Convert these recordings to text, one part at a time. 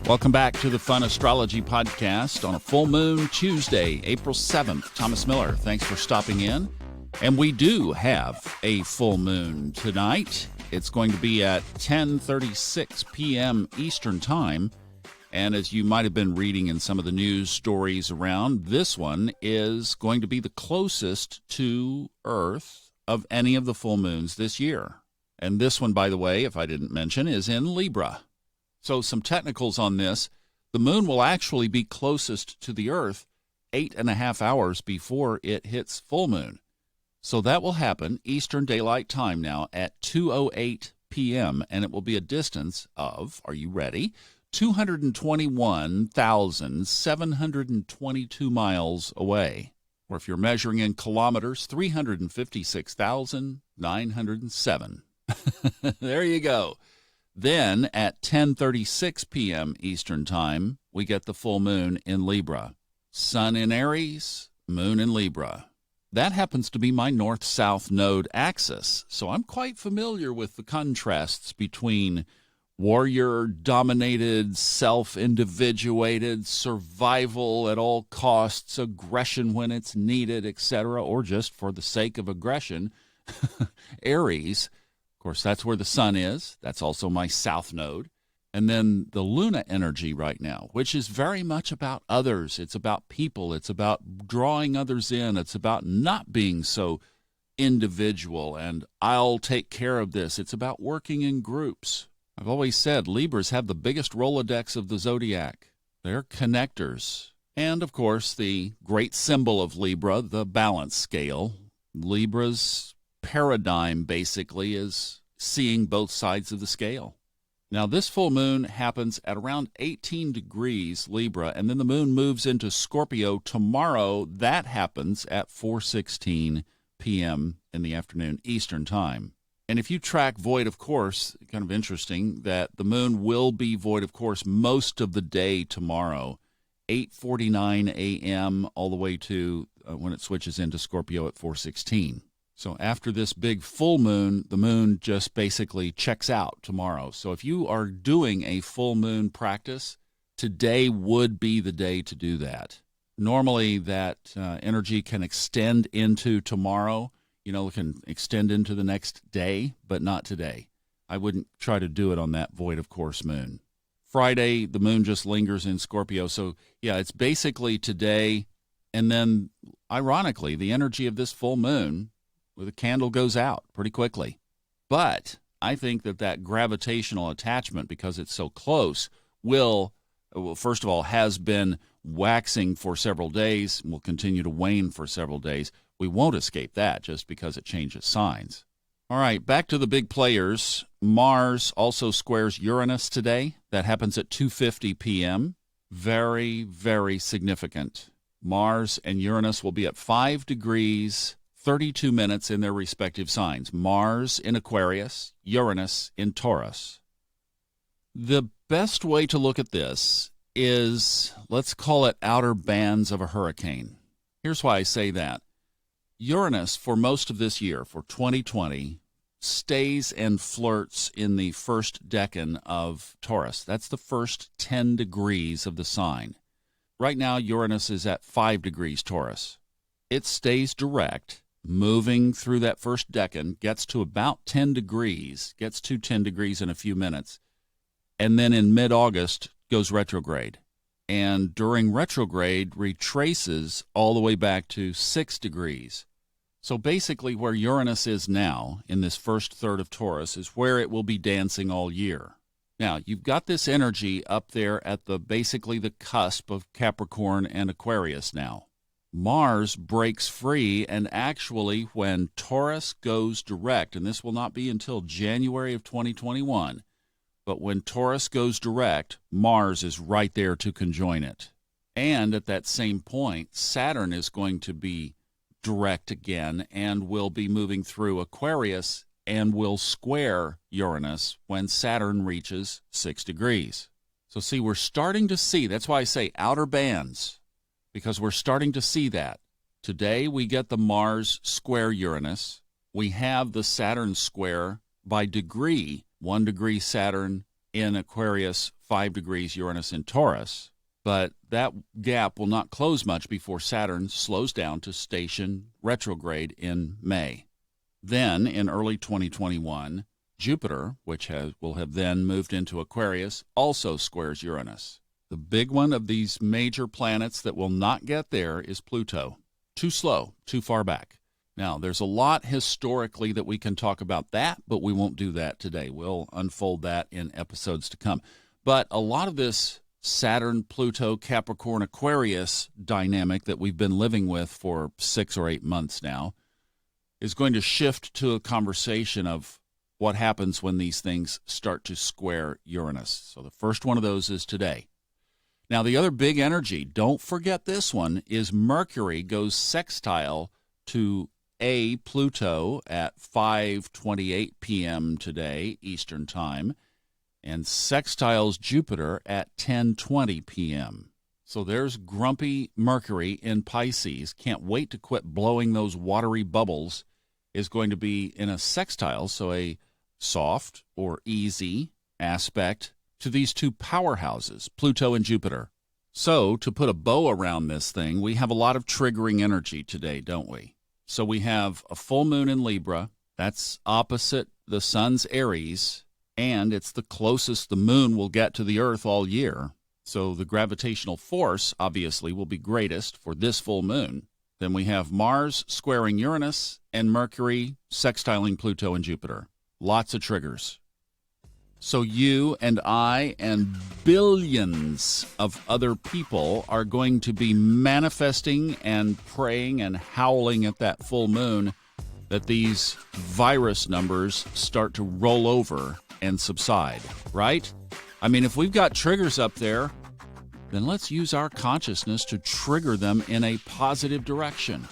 Welcome back to the Fun Astrology Podcast on a full moon Tuesday, April 7th. Thomas Miller, thanks for stopping in. And we do have a full moon tonight. It's going to be at 10:36 p.m. Eastern Time. And as you might have been reading in some of the news stories around, this one is going to be the closest to Earth of any of the full moons this year. And this one, by the way, if I didn't mention, is in Libra. So some technicals on this. The moon will actually be closest to the Earth 8.5 hours before it hits full moon. So that will happen Eastern Daylight Time now at 2:08 p.m., and it will be a distance of, are you ready, 221,722 miles away. Or if you're measuring in kilometers, 356,907. There you go. Then at 10:36 p.m. Eastern Time, we get the full moon in Libra. Sun in Aries, moon in Libra. That happens to be my north-south node axis, so I'm quite familiar with the contrasts between warrior-dominated, self-individuated, survival at all costs, aggression when it's needed, etc., or just for the sake of aggression, Aries. Of course, that's where the sun is. That's also my south node. And then the Luna energy right now, which is very much about others. It's about people. It's about drawing others in. It's about not being so individual and I'll take care of this. It's about working in groups. I've always said Libras have the biggest Rolodex of the zodiac. They're connectors. And, of course, the great symbol of Libra, the balance scale. Libra's paradigm, basically, is seeing both sides of the scale. Now, this full moon happens at around 18 degrees Libra, and then the moon moves into Scorpio tomorrow. That happens at 4:16 p.m. in the afternoon Eastern Time. And if you track void of course, kind of interesting that the moon will be void of course most of the day tomorrow, 8:49 a.m. all the way to when it switches into Scorpio at 4:16. So after this big full moon, the moon just basically checks out tomorrow. So if you are doing a full moon practice, today would be the day to do that. Normally that energy can extend into tomorrow. It can extend into the next day, but not today. I wouldn't try to do it on that void of course moon. Friday, the moon just lingers in Scorpio. So yeah, it's basically today. And then ironically, the energy of this full moon, the candle goes out pretty quickly. But I think that gravitational attachment, because it's so close, will first of all, has been waxing for several days and will continue to wane for several days. We won't escape that just because it changes signs. All right, back to the big players. Mars also squares Uranus today. That happens at 2:50 p.m. Very, very significant. Mars and Uranus will be at 5 degrees 32 minutes in their respective signs. Mars in Aquarius, Uranus in Taurus. The best way to look at this is, let's call it outer bands of a hurricane. Here's why I say that. Uranus, for most of this year, for 2020, stays and flirts in the first decan of Taurus. That's the first 10 degrees of the sign. Right now, Uranus is at 5 degrees Taurus. It stays direct, moving through that first decan, gets to about 10 degrees, gets to 10 degrees in a few minutes, and then in mid-August goes retrograde. And during retrograde, retraces all the way back to 6 degrees. So basically where Uranus is now, in this first third of Taurus, is where it will be dancing all year. Now, you've got this energy up there at basically the cusp of Capricorn and Aquarius now. Mars breaks free, and actually when Taurus goes direct, and this will not be until January of 2021, but when Taurus goes direct, Mars is right there to conjoin it. And at that same point, Saturn is going to be direct again and will be moving through Aquarius and will square Uranus when Saturn reaches 6 degrees. So see, we're starting to see, that's why I say outer bands, because we're starting to see that. Today we get the Mars square Uranus. We have the Saturn square by degree, 1 degree Saturn in Aquarius, 5 degrees Uranus in Taurus. But that gap will not close much before Saturn slows down to station retrograde in May. Then, in early 2021, Jupiter, which will have then moved into Aquarius, also squares Uranus. The big one of these major planets that will not get there is Pluto. Too slow, too far back. Now, there's a lot historically that we can talk about that, but we won't do that today. We'll unfold that in episodes to come. But a lot of this Saturn, Pluto, Capricorn, Aquarius dynamic that we've been living with for 6 or 8 months now is going to shift to a conversation of what happens when these things start to square Uranus. So the first one of those is today. Now, the other big energy, don't forget this one, is Mercury goes sextile to Pluto at 5:28 p.m. today, Eastern Time, and sextiles Jupiter at 10:20 p.m. So there's grumpy Mercury in Pisces. Can't wait to quit blowing those watery bubbles. Is going to be in a sextile, so a soft or easy aspect to these two powerhouses, Pluto and Jupiter. So to put a bow around this thing, we have a lot of triggering energy today, don't we? So we have a full moon in Libra. That's opposite the sun's Aries, and it's the closest the moon will get to the Earth all year. So the gravitational force, obviously, will be greatest for this full moon. Then we have Mars squaring Uranus and Mercury sextiling Pluto and Jupiter. Lots of triggers. So you and I and billions of other people are going to be manifesting and praying and howling at that full moon that these virus numbers start to roll over and subside, right? I mean, if we've got triggers up there, then let's use our consciousness to trigger them in a positive direction.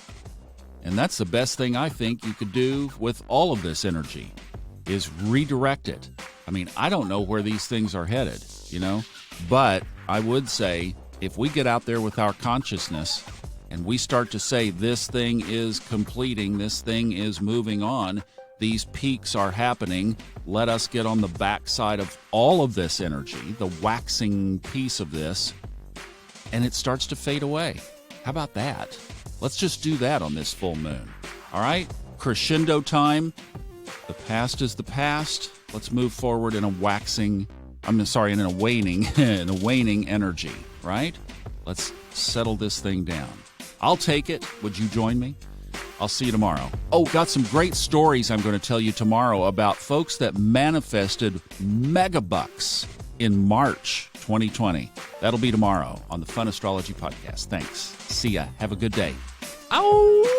And that's the best thing I think you could do with all of this energy, is redirect it. I mean, I don't know where these things are headed, but I would say if we get out there with our consciousness and we start to say this thing is completing, this thing is moving on, these peaks are happening, let us get on the backside of all of this energy, the waxing piece of this, and it starts to fade away. How about that? Let's just do that on this full moon. All right? Crescendo time. The past is the past. Let's move forward in a waning energy, right? Let's settle this thing down. I'll take it. Would you join me? I'll see you tomorrow. Oh, got some great stories I'm going to tell you tomorrow about folks that manifested megabucks in March 2020. That'll be tomorrow on the Fun Astrology Podcast. Thanks. See ya. Have a good day. Ow!